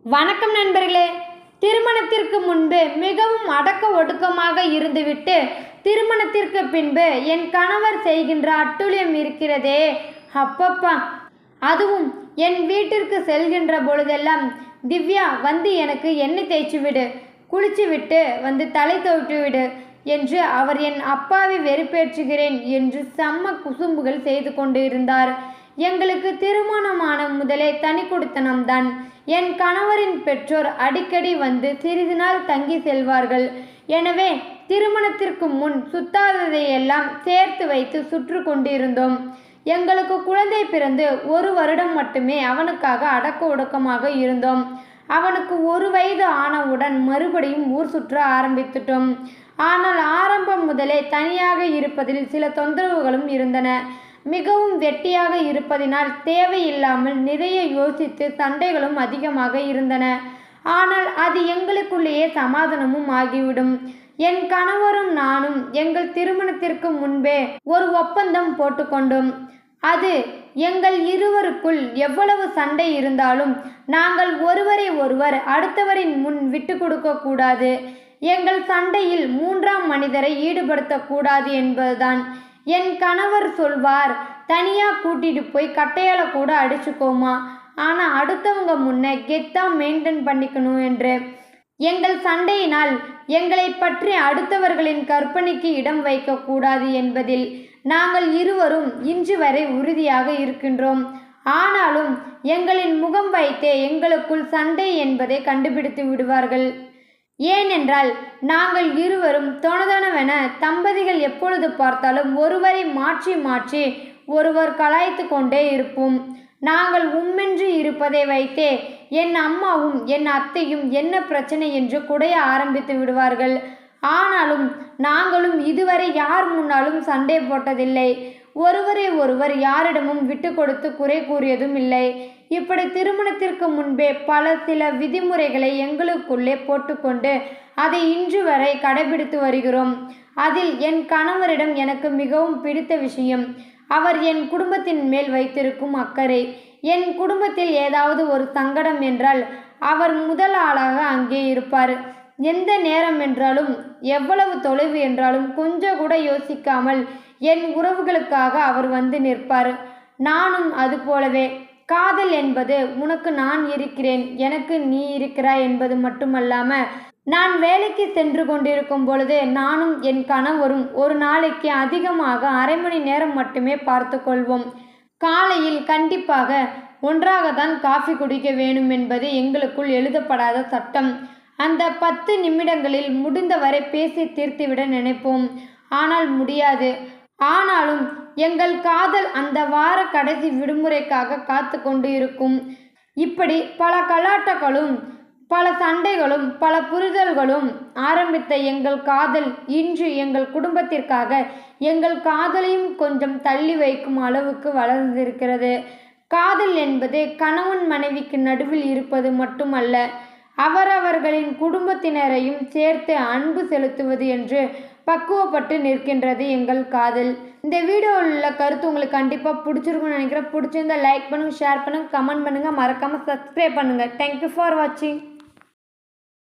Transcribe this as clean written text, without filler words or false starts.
வணக்கம் நண்பர்களே. திருமணத்திற்கு முன்பு மிகவும் அடக்க ஒடுக்கமாக இருந்துவிட்டு திருமணத்திற்கு பின்பு என் கணவர் செய்கின்ற அட்டூழியம் இருக்கிறதே அப்பப்பா! அதுவும் என் வீட்டிற்கு செல்கின்ற பொழுதெல்லாம், திவ்யா வந்து எனக்கு எண்ணெய் தேய்ச்சி விடு, குளிச்சு விட்டு வந்து தலை துவட்டி விடு என்று அவர் என் அப்பாவை வெறுப்பேற்றுகிறேன் என்று செம்ம குசும்புகள் செய்து கொண்டு இருந்தார். எங்களுக்கு திருமணமான முதலே தனி குடித்தனம்தான். என் கணவரின் பெற்றோர் அடிக்கடி வந்து சிறிது நாள் தங்கி செல்வார்கள். எனவே திருமணத்திற்கு முன் சுத்தாததையெல்லாம் சேர்த்து வைத்து சுற்று கொண்டிருந்தோம். எங்களுக்கு குழந்தை பிறந்து 1 வருடம் மட்டுமே அவனுக்காக அடக்க ஒடுக்கமாக இருந்தோம். அவனுக்கு 1 வயது ஆனவுடன் மறுபடியும் ஊர் சுற்ற ஆரம்பித்துட்டோம். ஆனால் ஆரம்பம் முதலே தனியாக இருப்பதில் சில தொந்தரவுகளும் இருந்தன. மிகவும் வெட்டியாக இருப்பதினால் தேவையில்லாமல் நிறைய யோசித்து சண்டைகளும் அதிகமாக இருந்தன. ஆனால் அது எங்களுக்குள்ளேயே சமாதானமும் ஆகிவிடும். என் கணவரும் நானும் எங்கள் திருமணத்திற்கு முன்பே ஒரு ஒப்பந்தம் போட்டுக்கொண்டோம். அது எங்கள் இருவருக்குள் எவ்வளவு சண்டை இருந்தாலும் நாங்கள் ஒருவரை ஒருவர் அடுத்தவரின் முன் விட்டு கொடுக்க கூடாது. எங்கள் சண்டையில் 3ஆம் மனிதரை ஈடுபடுத்தக்கூடாது என்பதுதான். என் கணவர் சொல்வார், தனியா கூட்டிட்டு போய் கட்டையால கூட அடிச்சுக்கோமா, ஆனா அடுத்தவங்க முன்ன கெத்தா மெயின்டைன் பண்ணிக்கணும் என்று. எங்கள் சண்டையினால் எங்களை பற்றி அடுத்தவர்களின் கற்பனைக்கு இடம் வைக்கக்கூடாது என்பதில் நாங்கள் இருவரும் இன்று வரை உறுதியாக இருக்கின்றோம். ஆனாலும் எங்களின் முகம் வைத்தே எங்களுக்குள் சண்டை என்பதை கண்டுபிடித்து விடுவார்கள். ஏனென்றால் நாங்கள் இருவரும் தொணதொணவென தம்பதிகள் எப்பொழுது பார்த்தாலும் ஒருவரை மாற்றி மாற்றி ஒருவர் கலாய்த்து கொண்டே இருப்போம். நாங்கள் உம்மென்று இருப்பதை வைத்தே என் அம்மாவும் என் அத்தையும் என்ன பிரச்சனை என்று குடைய ஆரம்பித்து விடுவார்கள். ஆனாலும் நாங்களும் இதுவரை யார் முன்னாலும் சண்டை போட்டதில்லை. ஒருவரை ஒருவர் யாரிடமும் விட்டு கொடுத்து குறை கூறியதும் இல்லை. இப்படி திருமணத்திற்கு முன்பே சில விதிமுறைகளை எங்களுக்குள்ளே போட்டுக்கொண்டு அதை இன்று வரை கடைபிடித்து வருகிறோம். அதில் என் கணவரிடம் எனக்கு மிகவும் பிடித்த விஷயம் அவர் என் குடும்பத்தின் மேல் வைத்திருக்கும் அக்கறை. என் குடும்பத்தில் ஏதாவது ஒரு சங்கடம் என்றால் அவர் முதல் ஆளாக அங்கே இருப்பார். எந்த நேரம் என்றாலும் எவ்வளவு தொலைவு என்றாலும் கொஞ்சம் கூட யோசிக்காமல் என் உறவுகளுக்காக அவர் வந்து நிற்பார். நானும் அது போலவே. காதல் என்பது உனக்கு நான் இருக்கிறேன், எனக்கு நீ இருக்கிறாய் என்பது மட்டுமல்லாம, நான் வேலைக்கு சென்று கொண்டிருக்கும் பொழுது நானும் என் கணவரும் ஒரு நாளைக்கு அதிகமாக அரை மணி நேரம் மட்டுமே பார்த்து கொள்வோம். காலையில் கண்டிப்பாக ஒன்றாகத்தான் காஃபி குடிக்க வேணும் என்பது எங்களுக்குள் எழுதப்படாத சட்டம். அந்த 10 நிமிடங்களில் முடிந்தவரை பேசி தீர்த்துவிட நினைப்போம். ஆனால் முடியாது. ஆனாலும் எங்கள் காதல் அந்த வார கடைசி விடுமுறைக்காக காத்து கொண்டு இருக்கும். இப்படி பல கலாட்டங்களும் பல சண்டைகளும் பல புரிதல்களும் ஆரம்பித்த எங்கள் காதல் இன்று எங்கள் குடும்பத்திற்காக எங்கள் காதலையும் கொஞ்சம் தள்ளி வைக்கும் அளவுக்கு வளர்ந்திருக்கிறது. காதல் என்பது கணவன் மனைவிக்கு நடுவில் இருப்பது மட்டுமல்ல, அவரவர்களின் குடும்பத்தினரையும் சேர்த்து அன்பு செலுத்துவது என்று பக்குவப்பட்டு நிற்கின்றது எங்கள் காதல். இந்த வீடியோவில் உள்ள கருத்து உங்களுக்கு கண்டிப்பாக பிடிச்சிருக்குன்னு நினைக்கிறேன். பிடிச்சிருந்தா லைக் பண்ணுங்கள், ஷேர் பண்ணுங்கள், கமெண்ட் பண்ணுங்கள், மறக்காமல் சப்ஸ்கிரைப் பண்ணுங்கள். தேங்க்யூ ஃபார் வாட்சிங்.